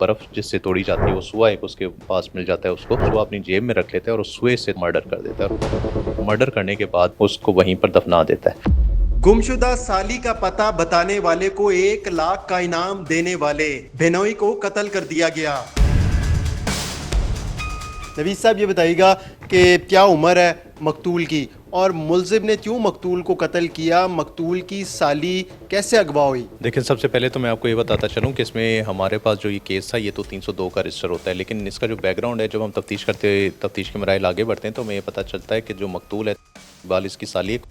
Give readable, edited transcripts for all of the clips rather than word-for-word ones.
बर्फ़ जिससे तोड़ी जाती है वो सुआ एक उसके पास मिल जाता है उसको, सुआ अपनी जेब में रख लेता है और उस सुए से मर्डर कर देता है और मर्डर करने के बाद उसको वहीं पर दफना देता है। गुमशुदा साली का पता बताने वाले को 1 लाख का इनाम देने वाले बेनोई को कत्ल कर दिया गया। नवीद साहब ये बताइएगा कि क्या उम्र है मकतूल की और मुलजिम ने क्यों मकतूल को कत्ल किया, मकतूल की साली कैसे अगवा हुई? देखिए, सबसे पहले तो मैं आपको ये बताता चलूँ कि इसमें हमारे पास जो ये केस था ये तो 302 का रजिस्टर होता है, लेकिन इसका जो बैकग्राउंड है जब हम तफ्तीश के मराइल आगे बढ़ते हैं तो हमें ये पता चलता है कि जो मकतूल है इकबाल इसकी साली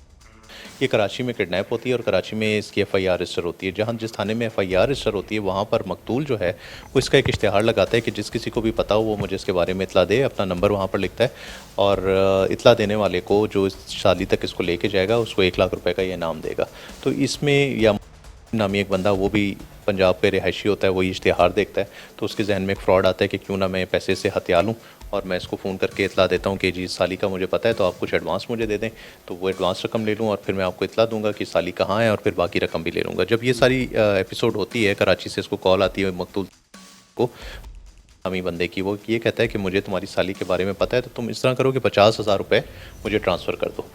ये कराची में किडनैप होती है और कराची में इसकी FIR रजिस्टर होती है। जहाँ जिस थाने में FIR रजिस्टर होती है वहाँ पर मकतूल जो है वो इसका एक इश्तिहार लगाता है कि जिस किसी को भी पता हो वो मुझे इसके बारे में इतला दे। अपना नंबर वहाँ पर लिखता है और इतला देने वाले को जो इस शादी तक इसको लेके जाएगा उसको 1 लाख रुपए का ये इनाम देगा। तो इसमें या नामी एक बंदा वो भी पंजाब पे रिहायशी होता है, वो इश्तिहार देखता है तो उसके जहन में एक फ़्रॉड आता है कि क्यों ना मैं पैसे से हथिया लूँ और मैं इसको फ़ोन करके इतला देता हूँ कि जी साली का मुझे पता है तो आप कुछ एडवांस मुझे दे दें, तो वो एडवांस रकम ले लूँ और फिर मैं आपको इतला दूंगा कि साली कहाँ है और फिर बाकी रकम भी ले लूँगा। जब ये सारी एपिसोड होती है, कराची से इसको कॉल आती है मकतूल को नामी बंदे की, वो ये कहता है कि मुझे तुम्हारी साली के बारे में पता है तो तुम इस तरह करो कि 50,000 रुपये मुझे ट्रांसफ़र कर दो।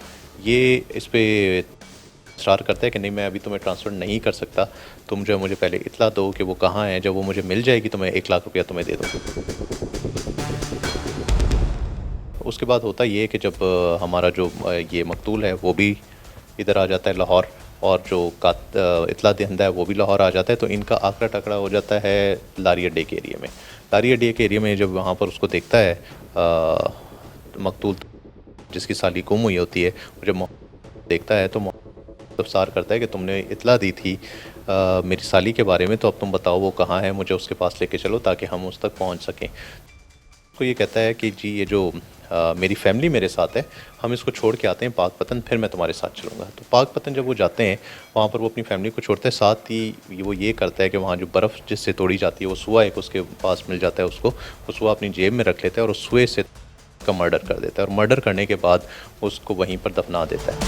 ये इस पर इसरार करता है कि नहीं मैं अभी तुम्हें ट्रांसफ़र नहीं कर सकता, तुम जो मुझे पहले इतला दो कि वो कहाँ है, जब वो मुझे मिल जाएगी तो मैं 1 लाख रुपया तुम्हें दे दूँगा। उसके बाद होता ये कि जब हमारा जो ये मकतूल है वो भी इधर आ जाता है लाहौर और जो इतला दहिंदा है वो भी लाहौर आ जाता है, तो इनका आकड़ा टकड़ा हो जाता है लारी अड्डे के एरिया में। लारी अड्डे के एरिया में जब वहाँ पर उसको देखता है मकतूल जिसकी साली गुम हुई होती है, जब देखता है तो अफसार करता है कि तुमने इतला दी थी मेरी साली के बारे में, तो अब तुम बताओ वो कहाँ है, मुझे उसके पास लेके चलो ताकि हम उस तक पहुँच सकें। तो ये कहता है कि जी ये जो मेरी फैमिली मेरे साथ है, हम इसको छोड़ के आते हैं पाकपतन, फिर मैं तुम्हारे साथ चलूँगा। तो पाकपतन जब वो जाते हैं वहाँ पर वो अपनी फैमिली को छोड़ता है, साथ ही वो ये करता है कि वहाँ जो बर्फ़ जिससे तोड़ी जाती है वो सुआ एक उसके पास मिल जाता है उसको, वो सुआ अपनी जेब में रख लेता है और उस सुए से का मर्डर कर देता है और मर्डर करने के बाद उसको वहीं पर दफना देता है।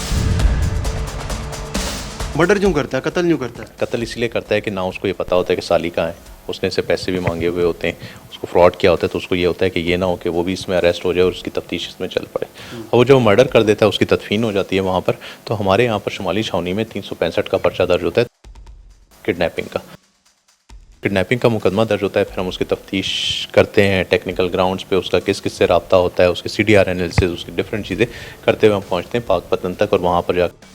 मर्डर क्यों करता है, कत्ल क्यों करता है? कत्ल इसलिए करता है कि ना उसको ये पता होता है कि साली कहाँ है, उसने इससे पैसे भी मांगे हुए होते हैं, उसको फ्रॉड किया होता है, तो उसको ये होता है कि ये ना हो कि वो भी इसमें अरेस्ट हो जाए और उसकी तफ्तीश इसमें चल पड़े। और वो जब मर्डर कर देता है उसकी तदफीन हो जाती है वहाँ पर। तो हमारे यहाँ पर शुमाली छावनी में 365 का पर्चा दर्ज होता है किडनैपिंग का मुकदमा दर्ज होता है। फिर हम उसकी तफ्तीश करते हैं टेक्निकल ग्राउंड्स पे, उसका किस किस से रब्ता होता है, उसके CDR एनालिसिस, उसकी डिफरेंट चीज़ें करते हुए हम पहुँचते हैं पाकपतन तक और वहाँ पर जाकर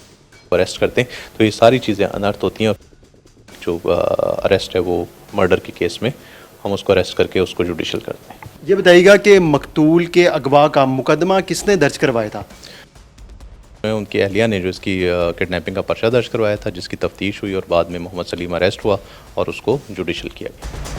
अरेस्ट करते हैं। तो ये सारी चीज़ें अनर्थ होती हैं। जो अरेस्ट है वो मर्डर के केस में हम उसको अरेस्ट करके उसको जुडिशल करते हैं। ये बताइएगा कि मकतूल के अगवा का मुकदमा किसने दर्ज करवाया था? उनकी अहलिया ने जो इसकी किडनैपिंग का पर्चा दर्ज करवाया था, जिसकी तफ्तीश हुई और बाद में मोहम्मद सलीम अरेस्ट हुआ और उसको जुडिशल किया गया।